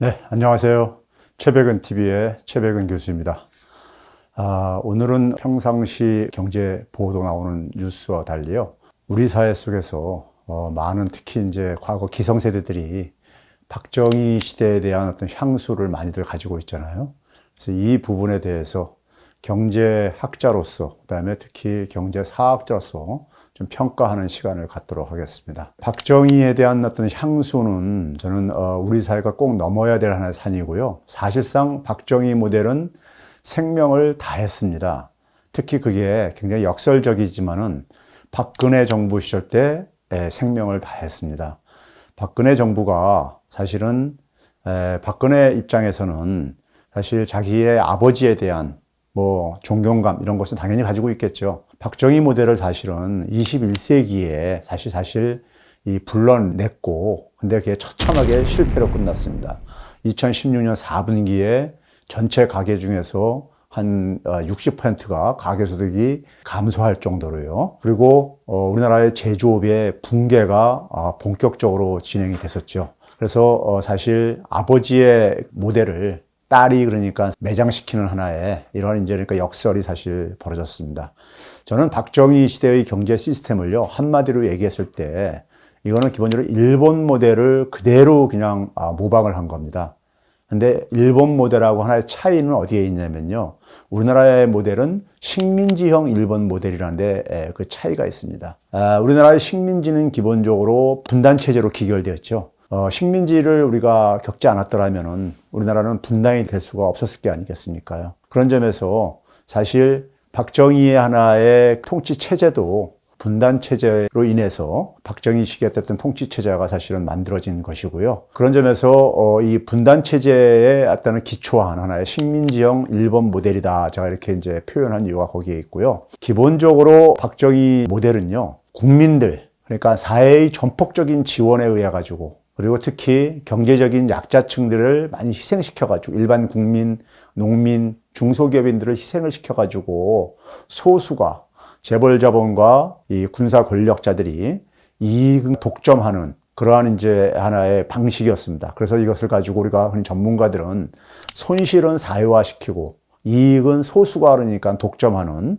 네, 안녕하세요. 최백은 TV의 최백은 교수입니다. 오늘은 평상시 경제 보도 나오는 뉴스와 달리요. 우리 사회 속에서 많은 특히 이제 과거 기성세대들이 박정희 시대에 대한 어떤 향수를 많이들 가지고 있잖아요. 그래서 이 부분에 대해서 경제학자로서, 그다음에 특히 경제사학자로서 좀 평가하는 시간을 갖도록 하겠습니다. 박정희에 대한 어떤 향수는 저는 우리 사회가 꼭 넘어야 될 하나의 산이고요. 사실상 박정희 모델은 생명을 다했습니다. 특히 그게 굉장히 역설적이지만은 박근혜 정부 시절 때 생명을 다했습니다. 박근혜 정부가 사실은 박근혜 입장에서는 사실 자기의 아버지에 대한 존경감 이런 것은 당연히 가지고 있겠죠. 박정희 모델을 사실은 21세기에 사실 불러냈고, 근데 그게 처참하게 실패로 끝났습니다. 2016년 4분기에 전체 가계 중에서 한 60%가 가계소득이 감소할 정도로요. 그리고 우리나라의 제조업의 붕괴가 본격적으로 진행이 됐었죠. 그래서 사실 아버지의 모델을 딸이 그러니까 매장시키는 하나의 이런 이제 그러니까 역설이 사실 벌어졌습니다. 저는 박정희 시대의 경제 시스템을요, 한마디로 얘기했을 때 이거는 기본적으로 일본 모델을 그대로 그냥 모방을 한 겁니다. 근데 일본 모델하고 하나의 차이는 어디에 있냐면요. 우리나라의 모델은 식민지형 일본 모델이라는데 그 차이가 있습니다. 우리나라의 식민지는 기본적으로 분단체제로 기결되었죠. 식민지를 우리가 겪지 않았더라면은 우리나라는 분단이 될 수가 없었을 게 아니겠습니까요? 그런 점에서 사실 박정희의 하나의 통치 체제도 분단 체제로 인해서 박정희 시기에 어떤 통치 체제가 사실은 만들어진 것이고요. 그런 점에서 이 분단 체제에 어떤 기초한 하나의 식민지형 일본 모델이다. 제가 이렇게 이제 표현한 이유가 거기에 있고요. 기본적으로 박정희 모델은요, 국민들, 그러니까 사회의 전폭적인 지원에 의해 가지고, 그리고 특히 경제적인 약자층들을 많이 희생시켜가지고 일반 국민, 농민, 중소기업인들을 희생을 시켜가지고 소수가 재벌자본과 이 군사 권력자들이 이익을 독점하는 그러한 이제 하나의 방식이었습니다. 그래서 이것을 가지고 우리가 흔히 전문가들은 손실은 사회화시키고 이익은 소수가 그러니까 독점하는,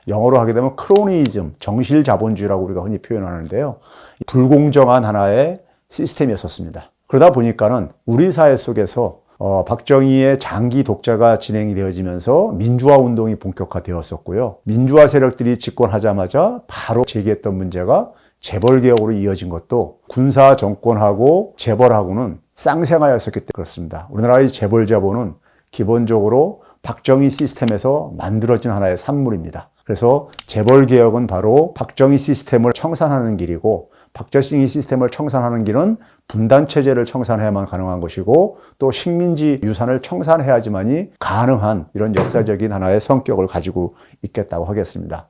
영어로 하게 되면 크로니즘, 정실자본주의라고 우리가 흔히 표현하는데요. 불공정한 하나의 시스템이었었습니다. 그러다 보니까는 우리 사회 속에서 박정희의 장기 독재가 진행이 되어지면서 민주화 운동이 본격화되었었고요. 민주화 세력들이 집권하자마자 바로 제기했던 문제가 재벌개혁으로 이어진 것도 군사 정권하고 재벌하고는 쌍생아였었기 때문에 그렇습니다. 우리나라의 재벌자본은 기본적으로 박정희 시스템에서 만들어진 하나의 산물입니다. 그래서 재벌개혁은 바로 박정희 시스템을 청산하는 길이고, 박정희 시스템을 청산하는 길은 분단체제를 청산해야만 가능한 것이고, 또 식민지 유산을 청산해야지만이 가능한 이런 역사적인 하나의 성격을 가지고 있겠다고 하겠습니다.